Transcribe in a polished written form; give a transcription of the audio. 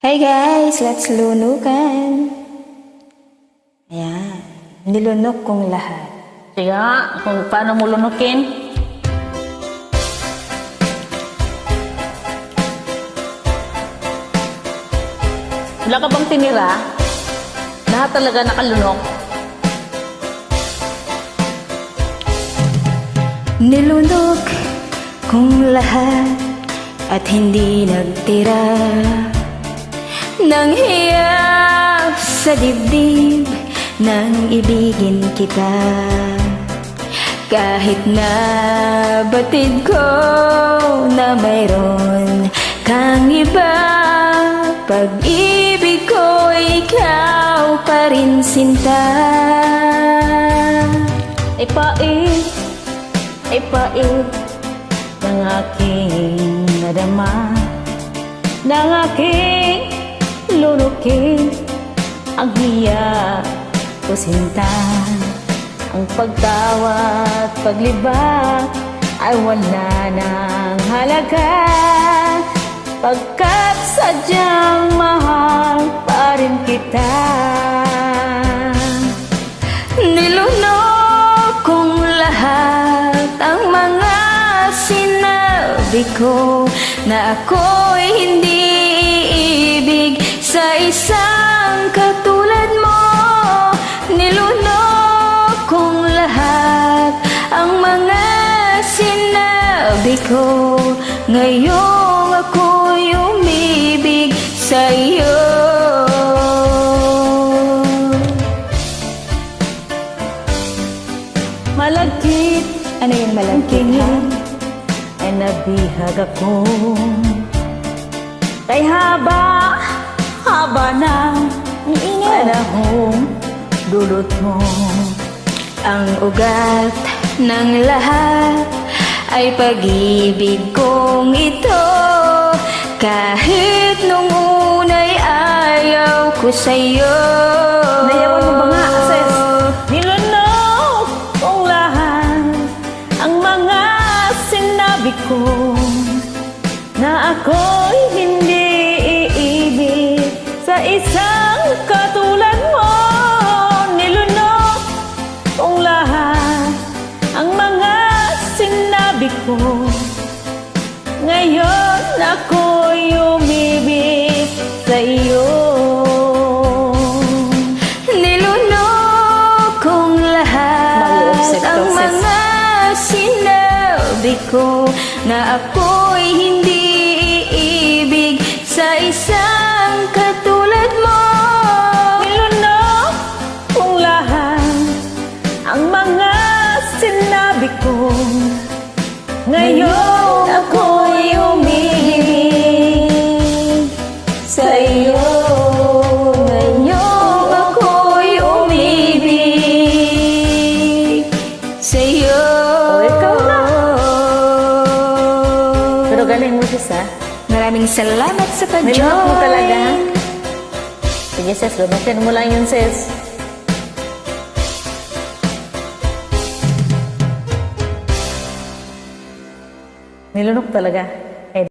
Hey guys, let's lunukan. Ayan, nilunok kong lahat. Sige nga, kung paano mo lunukin. Wala ka bang tinira? Lahat talaga nakalunok. Nilunok kong lahat at hindi nagtira nang hiyap sa dibdib nang ibigin kita. Kahit na batid ko na mayroon kang iba, pag-ibig ko ikaw pa rin sinta. Ay pait ng aking nadama, ng aking lunukin ang hiya ko sinta. Ang pagtawa at paglibak ay wala nang halaga, pagkat sadyang mahal pa rin kita. Nilunok kong lahat ang mga sinabi ko na ako'y hindi iibig sa isang katulad mo. Nilunok kong lahat ang mga sinabi ko, ngayong ako'y umibig sa iyo. Malagkit, Ano yung malagkit ha? ay nabihag ako. Kay haba na panahong dulot mo. Ang ugat ng lahat ay pag-ibig kong ito. Kahit nung una'y ayaw ko sa'yo. Nayawan mo ba nga, Ases? Nilunok kong lahat ang mga sinabi ko na ako'y hindi iibig sa isang katulad mo. Nilunok kong lahat ang mga sinabi ko, ngayon ako'y umibig sa iyo. Nilunok kong lahat ang mga sinabi ko na ako'y hindi iibig sa isang katulad mo. Nilunok kong lahat ang mga sinabi ko, ngayon ako'y umibig sa iyo. Ngayong ako'y umibig sa iyo. O, ikaw na. Pero galing mo, sis, ha? Maraming salamat sa pag-join. Nilunok mo talaga. Sige, sis, lunukin mo lang yun, sis. Nilunok talaga.